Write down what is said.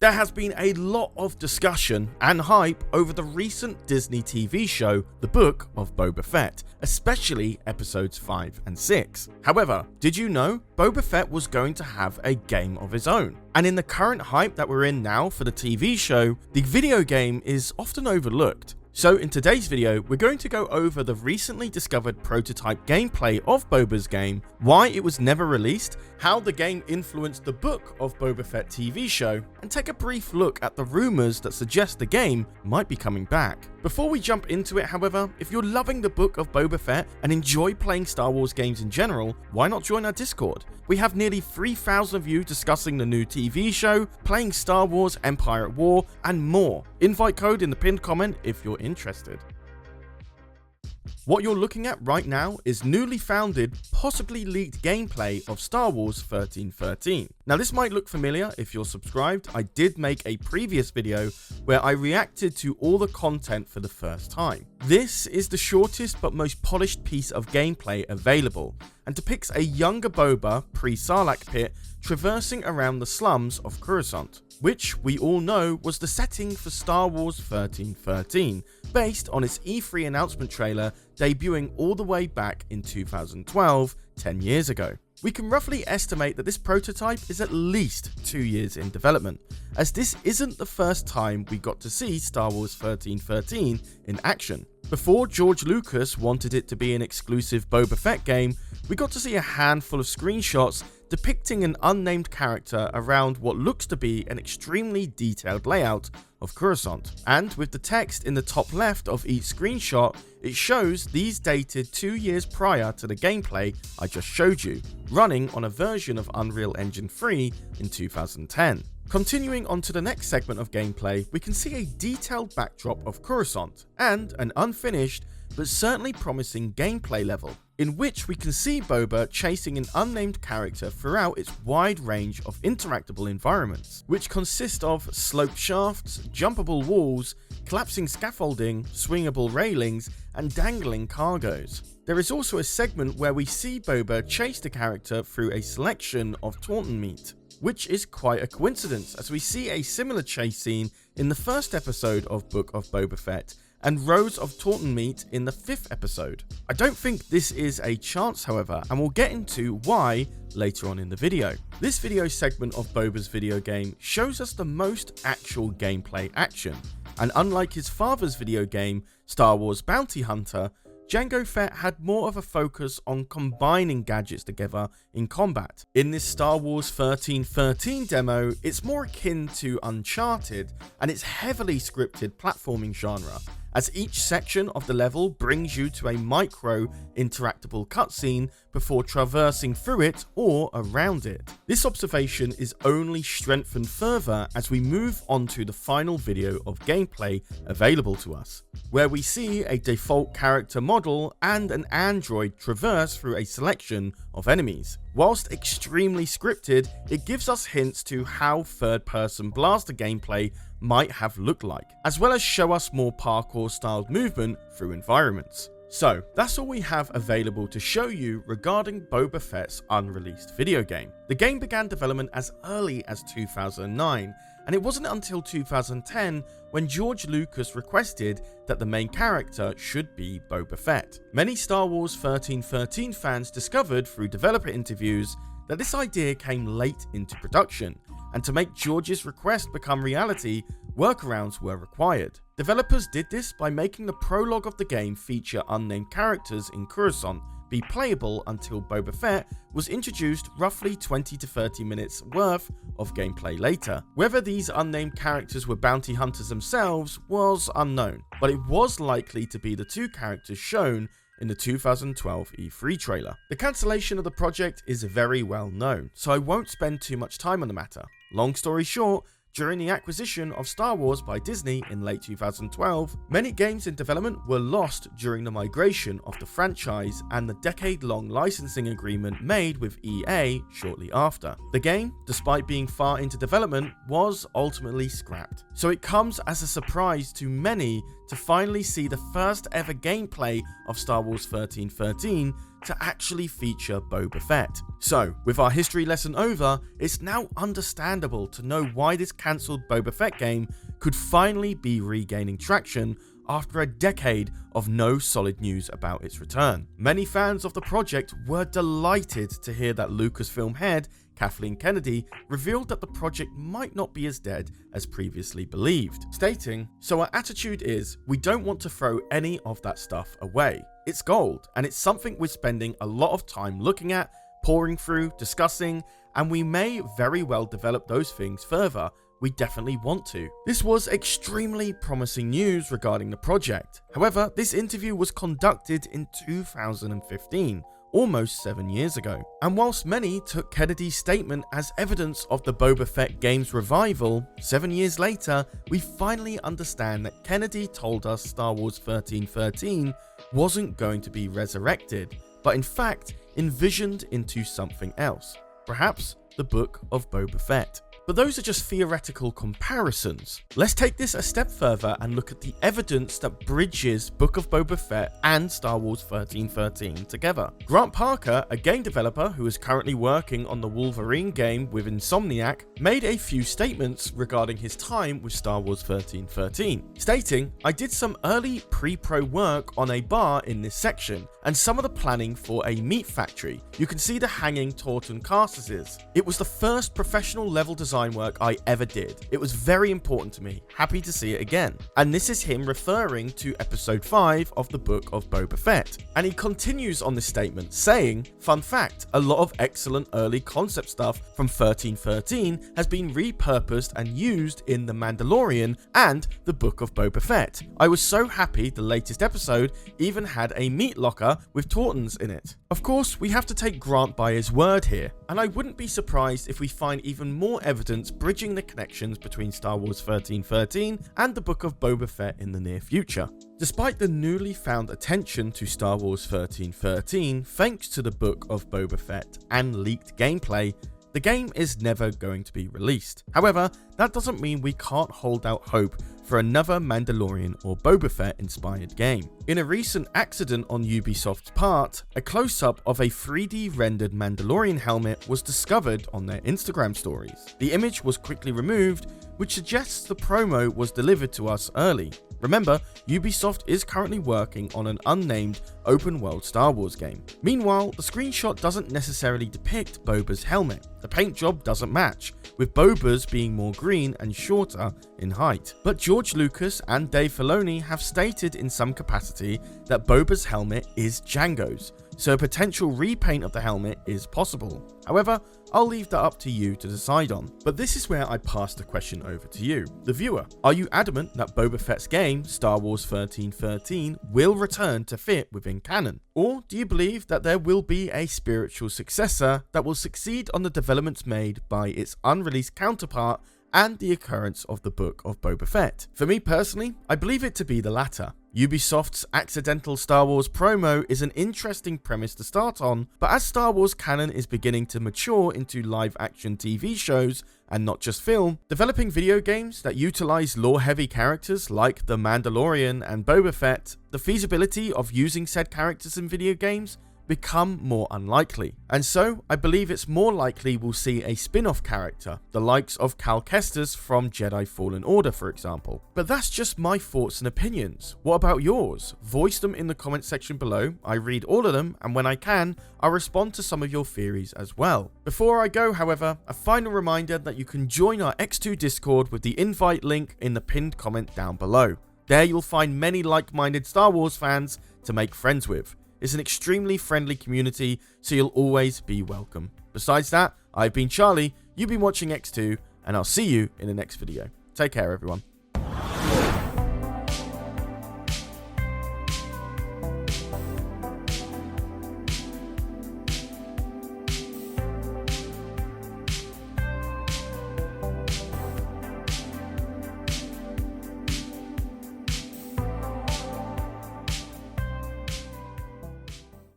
There has been a lot of discussion and hype over the recent Disney TV show, The Book of Boba Fett, especially episodes 5 and 6. However, did you know Boba Fett was going to have a game of his own? And in the current hype that we're in now for the TV show, the video game is often overlooked. So in today's video, we're going to go over the recently discovered prototype gameplay of Boba's game, why it was never released, how the game influenced the Book of Boba Fett TV show, and take a brief look at the rumors that suggest the game might be coming back. Before we jump into it, however, if you're loving the Book of Boba Fett and enjoy playing Star Wars games in general, why not join our Discord? We have nearly 3,000 of you discussing the new TV show, playing Star Wars Empire at War, and more. Invite code in the pinned comment if you're interested. What you're looking at right now is newly founded, possibly leaked gameplay of Star Wars 1313. Now this might look familiar if you're subscribed. I did make a previous video where I reacted to all the content for the first time. This is the shortest but most polished piece of gameplay available, and depicts a younger Boba pre-Sarlacc pit traversing around the slums of Coruscant, which we all know was the setting for Star Wars 1313, based on its E3 announcement trailer debuting all the way back in 2012, 10 years ago. We can roughly estimate that this prototype is at least 2 years in development, as this isn't the first time we got to see Star Wars 1313 in action. Before George Lucas wanted it to be an exclusive Boba Fett game, we got to see a handful of screenshots depicting an unnamed character around what looks to be an extremely detailed layout of Coruscant. And with the text in the top left of each screenshot, it shows these dated 2 years prior to the gameplay I just showed you, running on a version of Unreal Engine 3 in 2010. Continuing on to the next segment of gameplay, we can see a detailed backdrop of Coruscant and an unfinished but certainly promising gameplay level, in which we can see Boba chasing an unnamed character throughout its wide range of interactable environments, which consist of sloped shafts, jumpable walls, collapsing scaffolding, swingable railings, and dangling cargoes. There is also a segment where we see Boba chase the character through a selection of Tauntaun meat, which is quite a coincidence, as we see a similar chase scene in the first episode of Book of Boba Fett, and rows of Tauntaun meat in the 5th episode. I don't think this is a chance, however, and we'll get into why later on in the video. This video segment of Boba's video game shows us the most actual gameplay action, and unlike his father's video game, Star Wars Bounty Hunter, Jango Fett had more of a focus on combining gadgets together in combat. In this Star Wars 1313 demo, it's more akin to Uncharted, and its heavily scripted platforming genre, as each section of the level brings you to a micro interactable cutscene before traversing through it or around it. This observation is only strengthened further as we move on to the final video of gameplay available to us, where we see a default character model and an android traverse through a selection of enemies. Whilst extremely scripted, it gives us hints to how third-person blaster gameplay might have looked like, as well as show us more parkour-styled movement through environments. So that's all we have available to show you regarding Boba Fett's unreleased video game. The game began development as early as 2009, and it wasn't until 2010 when George Lucas requested that the main character should be Boba Fett. Many Star Wars 1313 fans discovered through developer interviews that this idea came late into production, and to make George's request become reality, workarounds were required. Developers did this by making the prologue of the game feature unnamed characters in Coruscant be playable until Boba Fett was introduced roughly 20 to 30 minutes worth of gameplay later. Whether these unnamed characters were bounty hunters themselves was unknown, but it was likely to be the two characters shown in the 2012 E3 trailer. The cancellation of the project is very well known, so I won't spend too much time on the matter. Long story short, during the acquisition of Star Wars by Disney in late 2012, many games in development were lost during the migration of the franchise and the decade-long licensing agreement made with EA shortly after. The game, despite being far into development, was ultimately scrapped. So it comes as a surprise to many to finally see the first ever gameplay of Star Wars 1313 to actually feature Boba Fett. So, with our history lesson over, it's now understandable to know why this cancelled Boba Fett game could finally be regaining traction after a decade of no solid news about its return. Many fans of the project were delighted to hear that Lucasfilm head Kathleen Kennedy revealed that the project might not be as dead as previously believed, stating, "So our attitude is, we don't want to throw any of that stuff away. It's gold, and it's something we're spending a lot of time looking at, pouring through, discussing, and we may very well develop those things further. We definitely want to." This was extremely promising news regarding the project. However, this interview was conducted in 2015, almost 7 years ago. And whilst many took Kennedy's statement as evidence of the Boba Fett game's revival, 7 years later, we finally understand that Kennedy told us Star Wars 1313 wasn't going to be resurrected, but in fact envisioned into something else. Perhaps the Book of Boba Fett. But those are just theoretical comparisons. Let's take this a step further and look at the evidence that bridges Book of Boba Fett and Star Wars 1313 together. Grant Parker, a game developer who is currently working on the Wolverine game with Insomniac, made a few statements regarding his time with Star Wars 1313, stating, "I did some early pre-pro work on a bar in this section, and some of the planning for a meat factory. You can see the hanging Taunton carcasses. It was the first professional level design work I ever did. It was very important to me. Happy to see it again." And this is him referring to episode 5 of the Book of Boba Fett. And he continues on this statement saying, "Fun fact, a lot of excellent early concept stuff from 1313 has been repurposed and used in The Mandalorian and the Book of Boba Fett. I was so happy the latest episode even had a meat locker with Tauntons in it." Of course, we have to take Grant by his word here, and I wouldn't be surprised if we find even more evidence bridging the connections between Star Wars 1313 and the Book of Boba Fett in the near future. Despite the newly found attention to Star Wars 1313 thanks to the Book of Boba Fett and leaked gameplay, the game is never going to be released. However, that doesn't mean we can't hold out hope for another Mandalorian or Boba Fett inspired game. In a recent accident on Ubisoft's part, a close-up of a 3D rendered Mandalorian helmet was discovered on their Instagram stories. The image was quickly removed, which suggests the promo was delivered to us early. Remember, Ubisoft is currently working on an unnamed open-world Star Wars game. Meanwhile, the screenshot doesn't necessarily depict Boba's helmet. The paint job doesn't match, with Boba's being more green and shorter in height. But George Lucas and Dave Filoni have stated in some capacity that Boba's helmet is Jango's, so a potential repaint of the helmet is possible. However, I'll leave that up to you to decide on. But this is where I pass the question over to you, the viewer. Are you adamant that Boba Fett's game, Star Wars 1313, will return to fit within canon? Or do you believe that there will be a spiritual successor that will succeed on the developments made by its unreleased counterpart and the occurrence of the Book of Boba Fett? For me personally, I believe it to be the latter. Ubisoft's accidental Star Wars promo is an interesting premise to start on, but as Star Wars canon is beginning to mature into live-action TV shows and not just film, developing video games that utilize lore-heavy characters like The Mandalorian and Boba Fett, the feasibility of using said characters in video games become more unlikely. And so, I believe it's more likely we'll see a spin-off character, the likes of Cal Kestis from Jedi Fallen Order, for example. But that's just my thoughts and opinions. What about yours? Voice them in the comment section below. I read all of them, and when I can, I'll respond to some of your theories as well. Before I go, however, a final reminder that you can join our EcksToo Discord with the invite link in the pinned comment down below. There you'll find many like-minded Star Wars fans to make friends with. It's an extremely friendly community, so you'll always be welcome. Besides that, I've been Charlie, you've been watching EcksToo, and I'll see you in the next video. Take care, everyone.